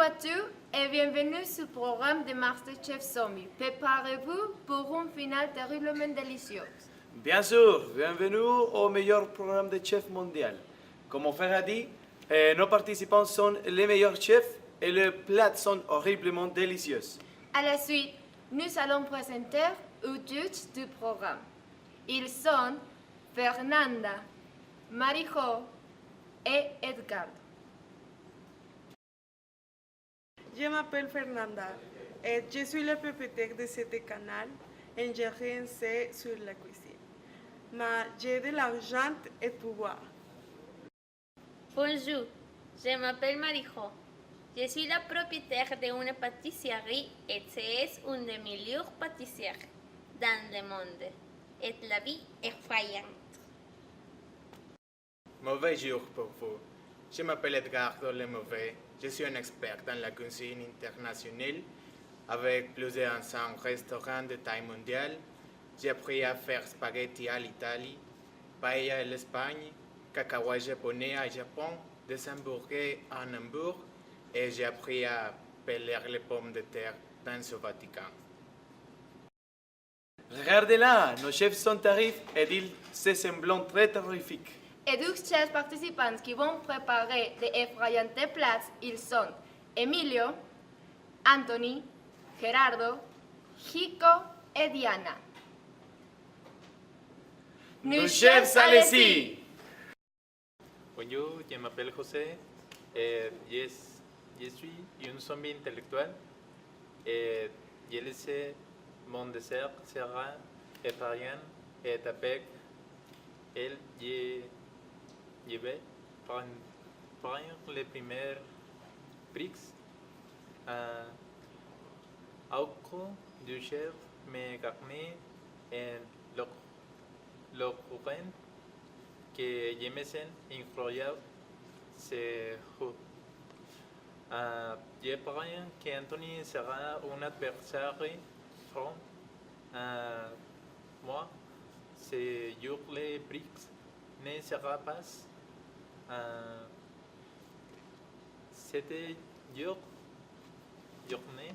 Bonjour à tous et bienvenue sur le programme de MasterChef Zombie. Préparez-vous pour une finale terriblement délicieuse. Bien sûr, bienvenue au meilleur programme de chef mondial. Comme mon frère a dit, nos participants sont les meilleurs chefs et les plats sont horriblement délicieux. À la suite, nous allons présenter aux juges du programme. Ils sont Fernanda, Marijo et Edgardo. Je m'appelle Fernanda et je suis la propriétaire de ce canal et je rien sais sur la cuisine. Mais j'ai de l'argent et pouvoir. Bonjour, je m'appelle Marijo. Je suis la propriétaire d'une pâtisserie et c'est une des meilleures pâtissières dans le monde. Et la vie est effrayante. Mauvais jour pour vous. Je m'appelle Edgardo Le Mauvais. Je suis un expert dans la cuisine internationale avec plusieurs restaurants de taille mondiale. J'ai appris à faire spaghetti à l'Italie, paella à l'Espagne, cacahuètes japonais au Japon, des hamburgers en Hambourg et j'ai appris à peler les pommes de terre dans le Vatican. Regardez-là, nos chefs sont arrivés et ils se semblent très terrifiques. Et 12 chefs participants qui vont préparer des effrayants plats, ils sont Emilio, Anthony, Gerardo, Chico et Diana. Nos chefs, allez-y! Bonjour, je m'appelle José et je suis un zombie intellectuel et je laisse mon dessert sera effrayant et avec elle je vais prendre les premières briques au cours du chef me garni en le courant que je me sens incroyable c'est je pense qu'Anthony sera un adversaire front moi c'est sur les briques ne sera pas cette journée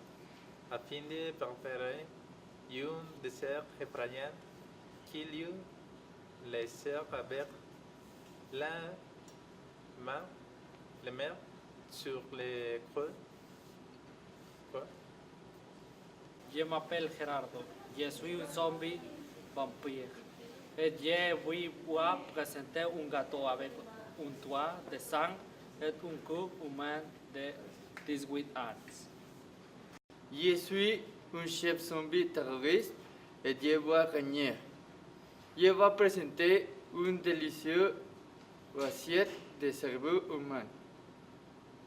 afin de préparer un dessert effrayant qui lui laissera avec la mer sur les creux. Je m'appelle Gerardo, je suis un zombie vampire et je vais vous présenter un gâteau avec un toit de sang et un cube humain de 18 ans. Je suis un chef zombie terroriste et je vais gagner. Je vais présenter une délicieuse assiette de cerveau humain.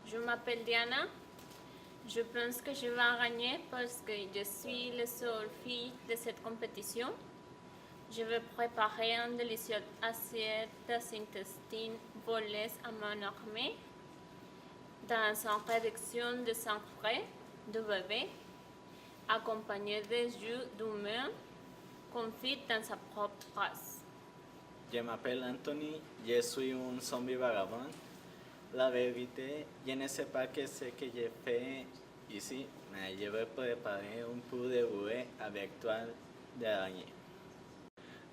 Je m'appelle Diana. Je pense que je vais gagner parce que je suis la seule fille de cette compétition. Je vais préparer une délicieuse assiette d'intestins volés à mon armée dans une réduction de sang frais de bébé accompagné de jus d'humain confit dans sa propre race. Je m'appelle Anthony, je suis un zombie vagabond. La vérité, je ne sais pas ce que je fais ici, mais je vais préparer un peu de bouée avec toile d'araignée.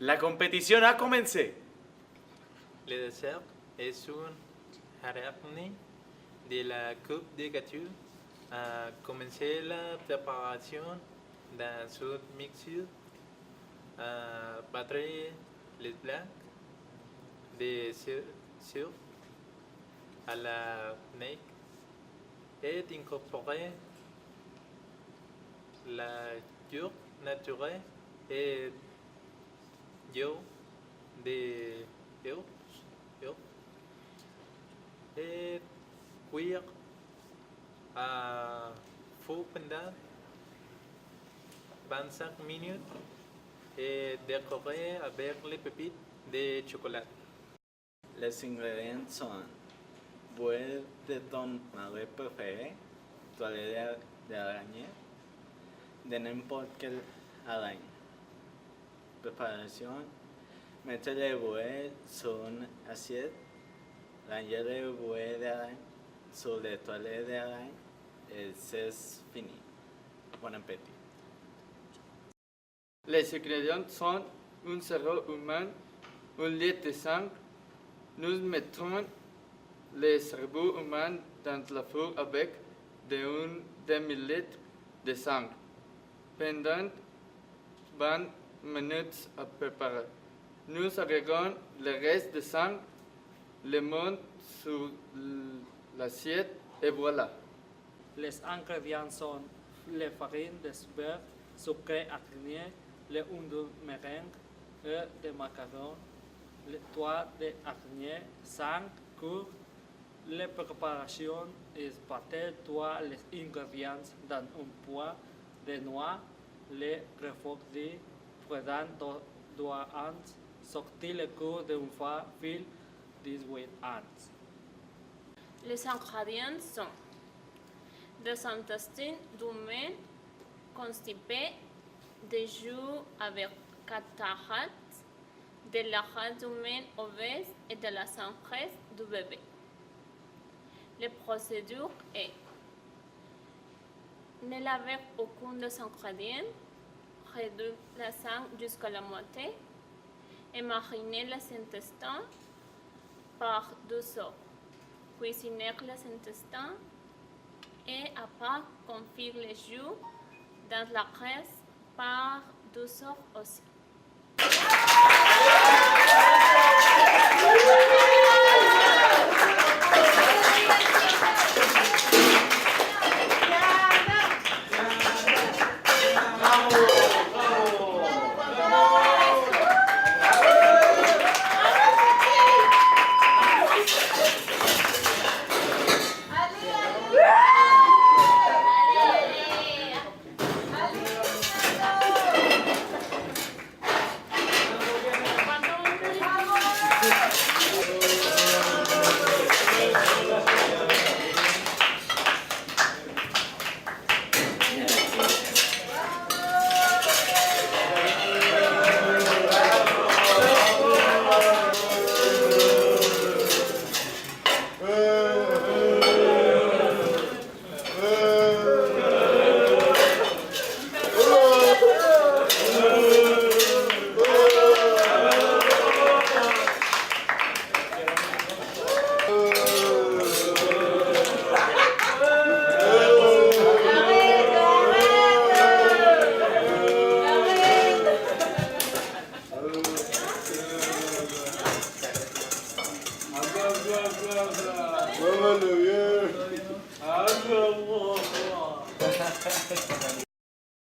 La compétition a commencé. Le dessert est une harmonie de la coupe de gâteau. A commencé la préparation dans une mixture. Battre les blancs de sucre à la neige et incorporer la yogourt naturelle et yo de yo et cuire à feu pendant 25 minutes et décorer avec les pépites de chocolat. Les ingrédients sont bouée de ton marée préféré, toile d'araignée, de n'importe quelle araignée. Préparation: mettre les bouées sur une assiette, ranger les bouées d'araignée sur les toiles d'araignée, et c'est fini. Bon appétit. Les ingrédients sont un cerveau humain, un litre de sang. Nous mettons le cerveau humain dans la four avec un demi-litre de sang. Pendant 20 minutes à préparer. Nous agréons le reste de sang, le monte sur l'assiette et voilà. Les ingrédients sont la farine de beurre, sucre agréé, le un de meringue, œufs de macaron, le toit de agréé, sang, court. La préparation est battre tous les ingrédients dans un pot de noix, le refroidir pendant 2 ans, sortir le cours d'un fil 18 ans. Les ingrédients sont des intestins d'humain constipés, des jus avec cataracte, de la race humaine obèse et de la sangresse du bébé. La procédure est ne laver aucun des ingrédients, réduire le sang jusqu'à la moitié et mariner les intestins par 2 heures. Cuisiner les intestins et après confire les jus dans la graisse par 2 heures aussi.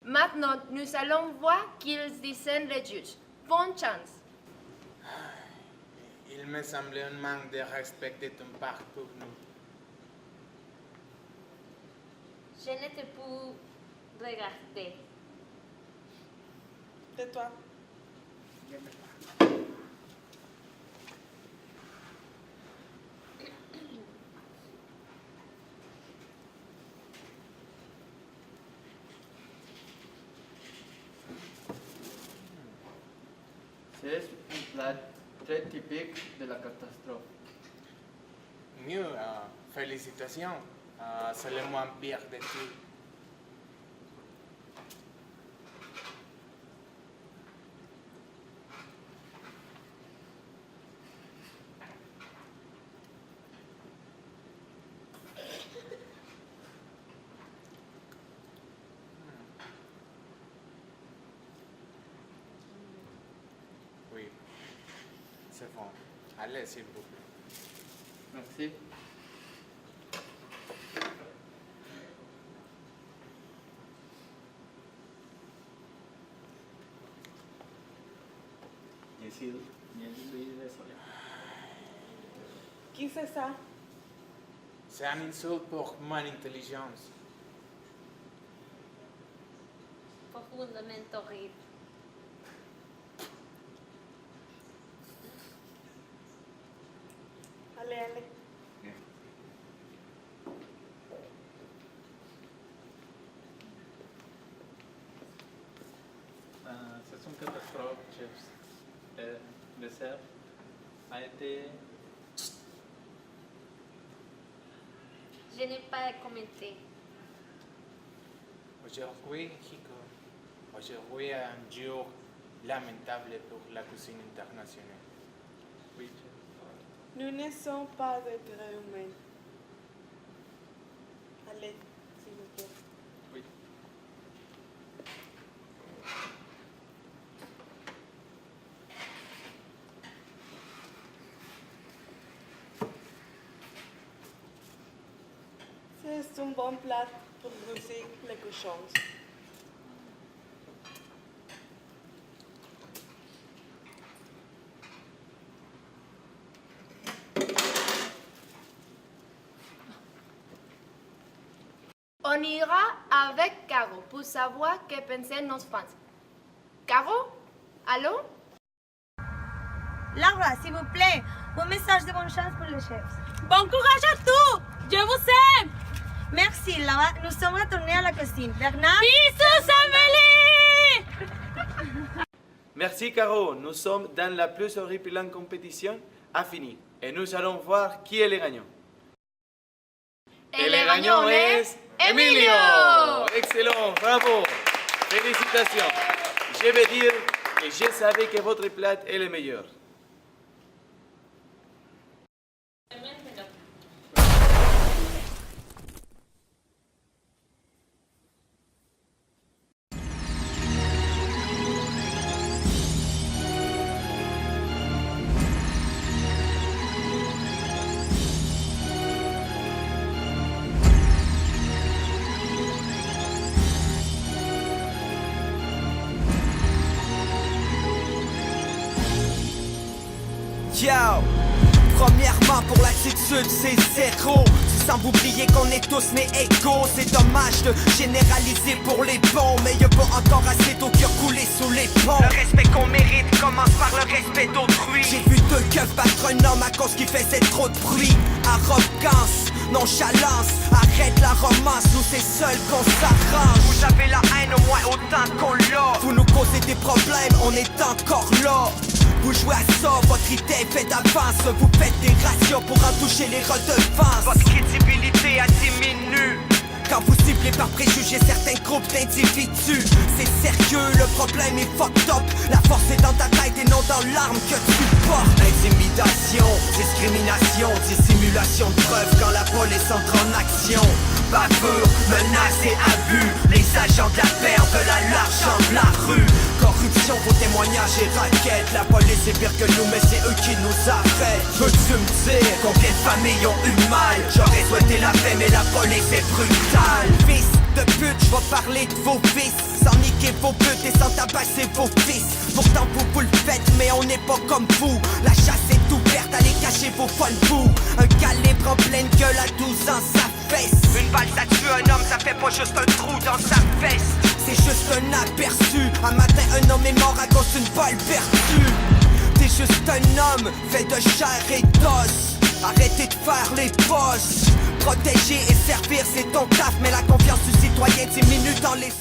Maintenant, nous allons voir qu'ils descendent les juges. Bonne chance. Il me semblait un manque de respect de ton part pour nous. Je ne te peux regarder. Tais-toi. C'est un plat très typique de la catastrophe. Mieux, félicitations. C'est le moins pire de tout. Oui, c'est bon. Allez, s'il vous plaît. Merci. Je suis désolé. Qui c'est ça? C'est un insulte pour mon intelligence. Profundamente horrible. Allez, allez. C'est une catastrophe, chefs. Le chef a été... Je n'ai pas commenté. Aujourd'hui est un jour lamentable pour la cuisine internationale. Oui, chef. Nous ne sommes pas des êtres humains. Allez, s'il vous plaît. Oui. C'est un bon plat pour brûler les cochons. On ira avec Caro pour savoir que pensaient nos fans. Caro? Allô? Laura, s'il vous plaît, un message de bonne chance pour le chef. Bon courage à tous! Je vous aime! Merci, Laura. Nous sommes retournés à la cuisine. Bernard? Bisous, Amélie! Merci Caro, nous sommes dans la plus horripilante compétition à finir et nous allons voir qui est le gagnant. Et le gagnant est Emilio! Excellent, bravo! Félicitations! Je vais dire que je savais que votre plat est le meilleur. Yo, premièrement pour l'attitude c'est zéro. Tu sembles oublier qu'on est tous nés égaux. C'est dommage de généraliser pour les bons, mais y'a pas encore assez d'eau qui a coulé sous les ponts. Le respect qu'on mérite commence par le respect d'autrui. J'ai vu deux keufs battre un homme à cause qu'il faisait trop de bruit. Arrogance, nonchalance, arrête la romance. Nous c'est seul qu'on s'arrange. Vous avez la haine au moins autant qu'on l'a. Vous nous causez des problèmes, on est encore là. Vous jouez à ça, votre idée est faite d'avance. Vous faites des ratios pour en toucher les redevances. Votre crédibilité a diminué quand vous ciblez par préjugés certains groupes d'individus. C'est sérieux, le problème est fucked up. La force est dans ta tête et non dans l'arme que tu portes. Intimidation, discrimination, dissimulation de preuves quand la police entre en action. Bavure, menaces et abus, les agents de la paix veulent l'argent de la rue. Corruption, vos témoignages et raquettes. La police est pire que nous, mais c'est eux qui nous arrêtent. Veux-tu me dire combien de familles ont eu mal? J'aurais souhaité la paix, mais la police est brutale. Fils de pute, je vais parler de vos vices. Sans niquer vos putes et sans tabasser vos fils. Pourtant vous le faites, mais on n'est pas comme vous. La chasse est ouverte, allez cacher vos folles bouts. Un calibre en pleine gueule à 12 ans, ça fesse. Une balle ça tue un homme, ça fait pas juste un trou dans sa veste. C'est juste un aperçu. Un matin un homme est mort à cause d'une balle perdue. T'es juste un homme fait de chair et d'os. Arrêtez de faire les boss. Protéger et servir c'est ton taf, mais la confiance du citoyen diminue dans les